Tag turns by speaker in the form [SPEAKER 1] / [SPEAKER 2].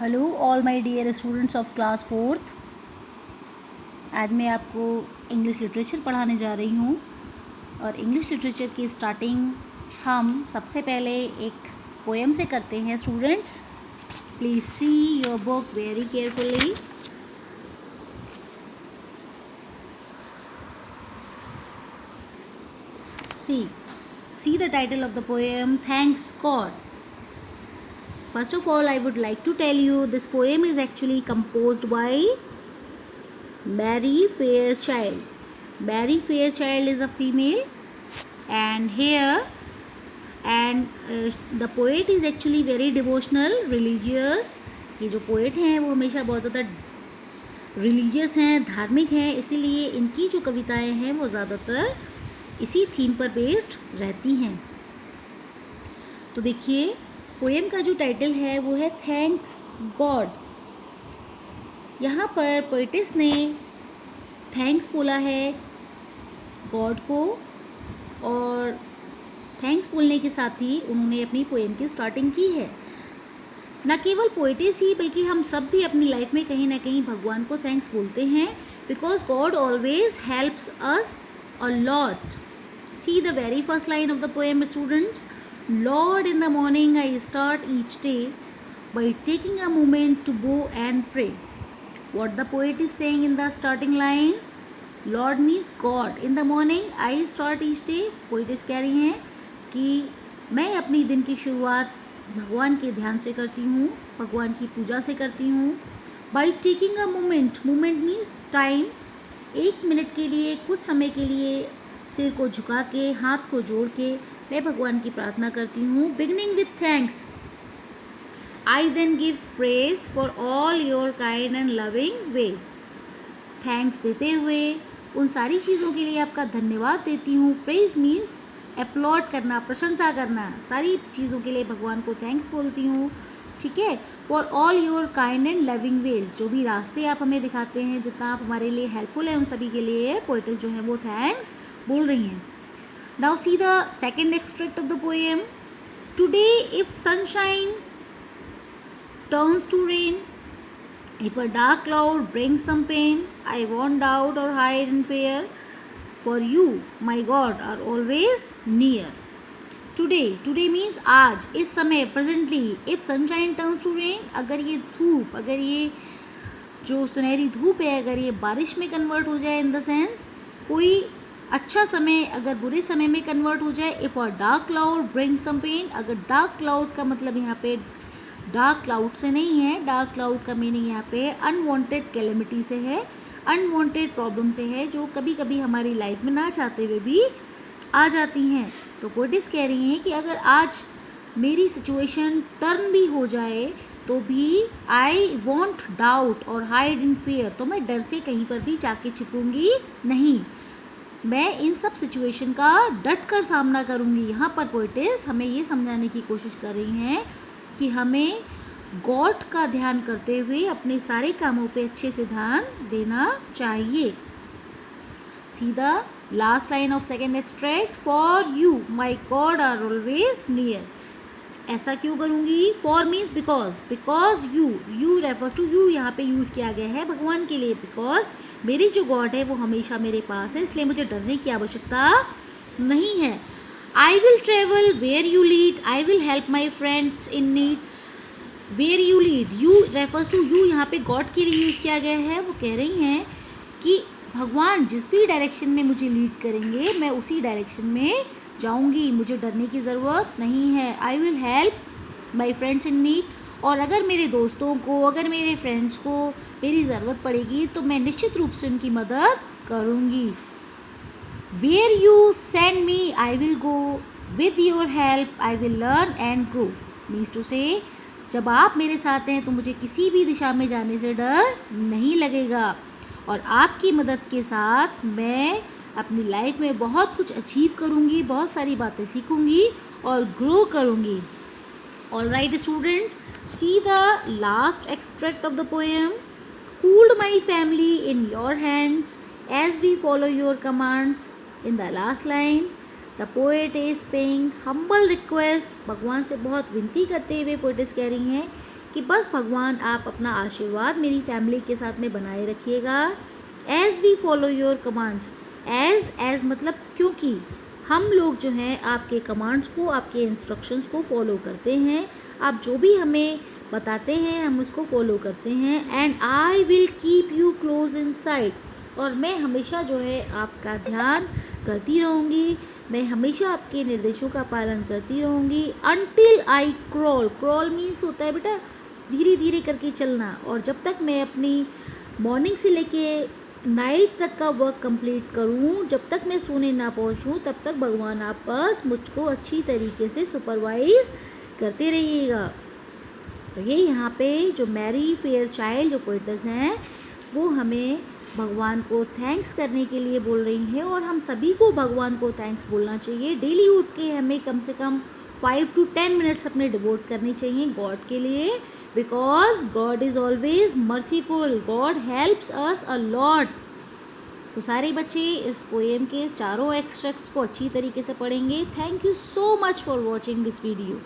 [SPEAKER 1] Hello all my dear students of class fourth. आज मैं आपको इंग्लिश लिटरेचर पढ़ाने जा रही हूँ और इंग्लिश लिटरेचर की स्टार्टिंग हम सबसे पहले एक पोएम से करते हैं। Students, please see your book very carefully. See the title of the poem, Thanks God. First of all, I would like to tell you this poem is actually composed by Mary Fairchild. Mary Fairchild is a female, and the poet is actually very devotional, religious. ये जो poet हैं वो हमेशा बहुत ज़्यादा religious हैं, धार्मिक हैं, इसीलिए इनकी जो कविताएं हैं वो ज़्यादातर इसी थीम पर बेस्ड रहती हैं। तो देखिए, पोएम का जो टाइटल है वो है थैंक्स गॉड। यहाँ पर पोएटिस ने थैंक्स बोला है गॉड को, और थैंक्स बोलने के साथ ही उन्होंने अपनी पोएम की स्टार्टिंग की है। न केवल पोएटिस ही बल्कि हम सब भी अपनी लाइफ में कहीं ना कहीं भगवान को थैंक्स बोलते हैं, because God always helps us a lot. See the very first line of the poem students. Lord, in the morning I start each day by taking a moment to go and pray. What the poet is saying in the starting lines? Lord means God. In the morning I start each day. Poet is कह रही हैं कि मैं अपनी दिन की शुरुआत भगवान के ध्यान से करती हूँ, भगवान की पूजा से करती हूँ। By taking a moment. Moment means time. एक मिनट के लिए, कुछ समय के लिए सिर को झुका के, हाथ को जोड़ के मैं भगवान की प्रार्थना करती हूँ। Beginning with thanks I then give praise for all your kind and loving ways. Thanks देते हुए उन सारी चीज़ों के लिए आपका धन्यवाद देती हूँ। प्रेज मीन्स अपलॉड करना, प्रशंसा करना, सारी चीज़ों के लिए भगवान को थैंक्स बोलती हूँ। ठीक है, for all your kind and loving ways, जो भी रास्ते आप हमें दिखाते हैं, जितना आप हमारे लिए हेल्पफुल है, उन सभी के लिए पोएट्स जो हैं वो थैंक्स बोल रही हैं। Now see the second extract of the poem. Today if sunshine turns to rain, if a dark cloud brings some pain, I won't doubt or hide in fear, for you, my God, are always near. Today means आज, इस समय, presently. If sunshine turns to rain, अगर ये धूप, अगर ये जो सुनहरी धूप है, अगर ये बारिश में कन्वर्ट हो जाए, इन द सेंस कोई अच्छा समय अगर बुरे समय में कन्वर्ट हो जाए। If a dark cloud bring some pain, अगर डार्क क्लाउड का मतलब यहाँ पे डार्क क्लाउड से नहीं है, डार्क क्लाउड का मीनिंग यहाँ पे अनवांटेड कैलेमिटी से है, अनवांटेड प्रॉब्लम से है, जो कभी कभी हमारी लाइफ में ना चाहते हुए भी आ जाती हैं। तो पोएटिस कह रही हैं कि अगर आज मेरी सिचुएशन टर्न भी हो जाए तो भी आई वॉन्ट डाउट और हाइड इन फेयर, तो मैं डर से कहीं पर भी जाके छिपूंगी नहीं, मैं इन सब सिचुएशन का डट कर सामना करूंगी। यहाँ पर पोएटिस हमें ये समझाने की कोशिश कर रही हैं कि हमें गॉड का ध्यान करते हुए अपने सारे कामों पे अच्छे से ध्यान देना चाहिए। See the last line of second extract. For you my god are always near. ऐसा क्यों करूँगी? For means because you refers to you, यहाँ पे यूज़ किया गया है भगवान के लिए। बिकॉज मेरी जो गॉड है वो हमेशा मेरे पास है, इसलिए मुझे डरने की आवश्यकता नहीं है। I will travel where you lead, I will help my friends in need. Where you lead, you refers to you, यहाँ पे गॉड के लिए यूज़ किया गया है। वो कह रही हैं कि भगवान जिस भी डायरेक्शन में मुझे लीड करेंगे मैं उसी डायरेक्शन में जाऊंगी, मुझे डरने की ज़रूरत नहीं है। I will help my friends in need, और अगर मेरे दोस्तों को, अगर मेरे फ्रेंड्स को मेरी ज़रूरत पड़ेगी तो मैं निश्चित रूप से उनकी मदद करूंगी। Where you send me I will go, with your help I will learn and grow. Means to say, जब आप मेरे साथ हैं तो मुझे किसी भी दिशा में जाने से डर नहीं लगेगा, और आपकी मदद के साथ मैं अपनी लाइफ में बहुत कुछ अचीव करूँगी, बहुत सारी बातें सीखूँगी और ग्रो करूँगी। All right students, C the last extract of the poem. Hold my family in your hands as we follow your commands. In the last line, the poet is paying humble request, भगवान से बहुत विनती करते हुए poet's कह रही हैं कि बस भगवान आप अपना आशीर्वाद मेरी फैमिली के साथ में बनाए रखिएगा। As we follow your commands, as मतलब क्योंकि हम लोग जो हैं आपके कमांड्स को, आपके इंस्ट्रक्शंस को फॉलो करते हैं। आप जो भी हमें बताते हैं हम उसको फॉलो करते हैं। And I will keep you close in site, और मैं हमेशा जो है आपका ध्यान करती रहूँगी, मैं हमेशा आपके निर्देशों का पालन करती रहूँगी। अनटिल आई क्रॉल मीन्स होता है बेटा धीरे धीरे करके चलना, और जब तक मैं अपनी मॉर्निंग से लेके नाइट तक का वर्क कंप्लीट करूं, जब तक मैं सोने ना पहुंचूं, तब तक भगवान आप बस मुझको अच्छी तरीके से सुपरवाइज करते रहिएगा। तो ये यहाँ पे जो मैरी फेयरचाइल्ड जो पोएटस हैं वो हमें भगवान को थैंक्स करने के लिए बोल रही हैं, और हम सभी को भगवान को थैंक्स बोलना चाहिए। डेली उठ के हमें कम से कम 5 to 10 मिनट्स अपने डिवोट करनी चाहिए गॉड के लिए, because God is always merciful, God helps us a lot. तो सारे बच्चे इस पोएम के चारों एक्सट्रैक्ट्स को अच्छी तरीके से पढ़ेंगे। Thank you so much for watching this video.